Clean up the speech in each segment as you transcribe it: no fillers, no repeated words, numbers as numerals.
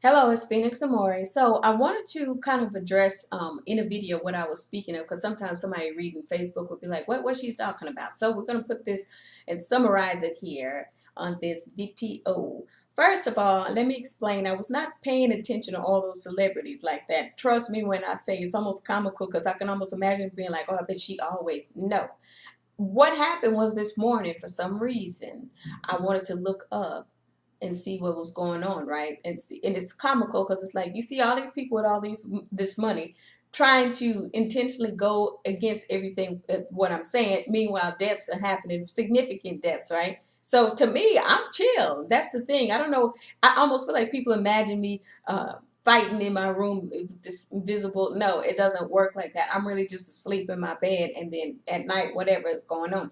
Hello, it's Phoenix Amore. So I wanted to kind of address in a video what I was speaking of, because sometimes somebody reading Facebook would be like, what she's talking about. So we're going to put this and summarize it here on this video. First of all, let me explain. I was not paying attention to all those celebrities like that. Trust me when I say it's almost comical, because I can almost imagine being like, oh, I bet she always. No. What happened was this morning, for some reason, I wanted to look up and see what was going on, right? And it's comical because it's like you see all these people with all this money trying to intentionally go against everything what I'm saying. Meanwhile, deaths are happening, significant deaths, right? So to me, I'm chill. That's the thing. I don't know. I almost feel like people imagine me fighting in my room with this invisible. No, it doesn't work like that. I'm really just asleep in my bed, and then at night, whatever is going on.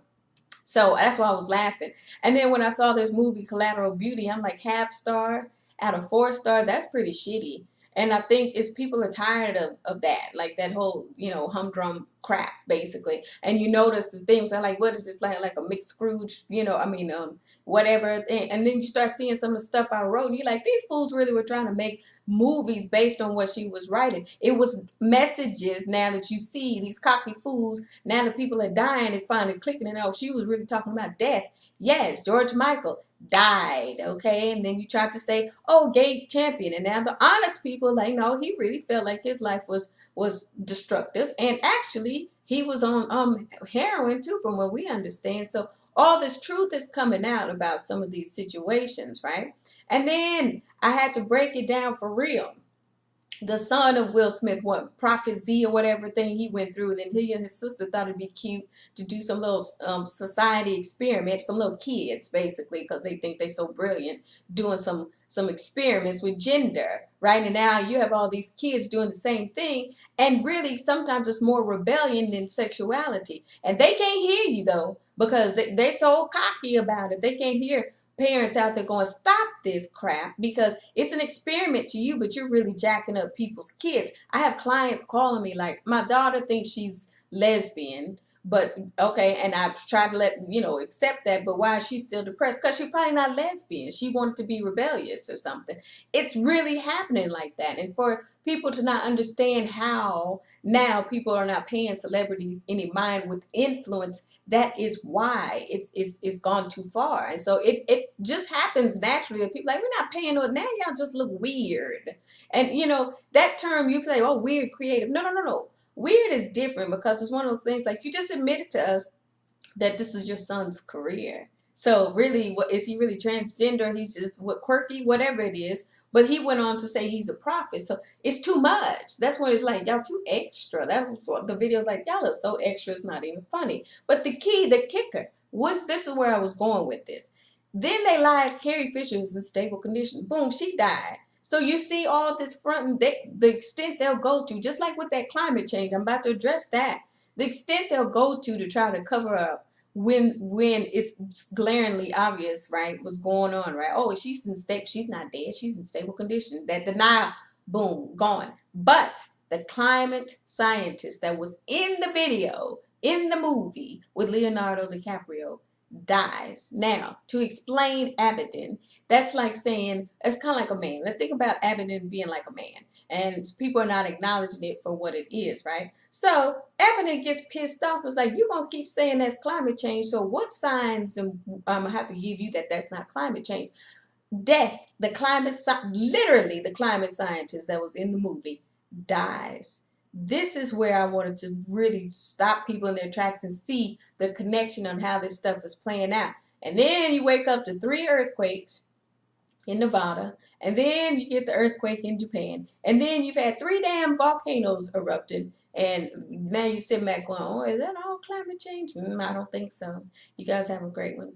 So that's why I was laughing. And then when I saw this movie, Collateral Beauty, I'm like, half star out of 4 stars. That's pretty shitty. And I think it's people are tired of that, like that whole, humdrum crap, basically. And you notice the things are like, what is this, like a mixed Scrooge, whatever. And then you start seeing some of the stuff I wrote, and you're like, these fools really were trying to make movies based on what she was writing. It was messages. Now that you see these cocky fools, now the people are dying, is finally clicking, and oh, she was really talking about death. Yes, George Michael died, okay? And then you tried to say, oh, gay champion, and now the honest people, like, no, he really felt like his life was destructive, and actually he was on heroin too, from what we understand. So all this truth is coming out about some of these situations, right? And then I had to break it down for real. The son of Will Smith, what, Prophet Z or whatever thing he went through, then he and his sister thought it'd be cute to do some little society experiment, some little kids basically, because they think they're so brilliant, doing some experiments with gender, right? And now you have all these kids doing the same thing, and really sometimes it's more rebellion than sexuality, and they can't hear you though, because they're so cocky about it. They can't hear parents out there going, stop this crap, because it's an experiment to you, but you're really jacking up people's kids. I have clients calling me like, my daughter thinks she's lesbian, but okay, and I tried to accept that, but why is she still depressed? Because she's probably not lesbian. She wanted to be rebellious or something. It's really happening like that. And for people to not understand how now people are not paying celebrities any mind with influence, that is why it's gone too far. And so it just happens naturally that people are like, we're not paying no, now y'all just look weird. And that term you say, oh, weird creative. No. Weird is different, because it's one of those things like you just admitted to us that this is your son's career. So really, what is he really transgender? He's just quirky, whatever it is. But he went on to say he's a prophet. So it's too much. That's when it's like, y'all too extra. That's what the video's like, y'all are so extra, it's not even funny. But the kicker, was this is where I was going with this. Then they lied, Carrie Fisher is in stable condition. Boom, she died. So you see all this front, and the extent they'll go to, just like with that climate change, I'm about to address that. The extent they'll go to try to cover up when it's glaringly obvious, right, what's going on, right? Oh, she's not dead, she's in stable condition. That denial, boom, gone. But the climate scientist that was in the video, in the movie with Leonardo DiCaprio, dies. Now, to explain Abaddon, that's like saying, it's kind of like a man. Let's think about Abaddon being like a man, and people are not acknowledging it for what it is, right? So Abaddon gets pissed off. It's like, you're going to keep saying that's climate change, so what signs am I have to give you that that's not climate change? Death, literally the climate scientist that was in the movie dies. This is where I wanted to really stop people in their tracks and see the connection on how this stuff is playing out. And then you wake up to 3 earthquakes in Nevada, and then you get the earthquake in Japan, and then you've had 3 damn volcanoes erupting, and now you sit back going, oh, is that all climate change? I don't think so. You guys have a great one.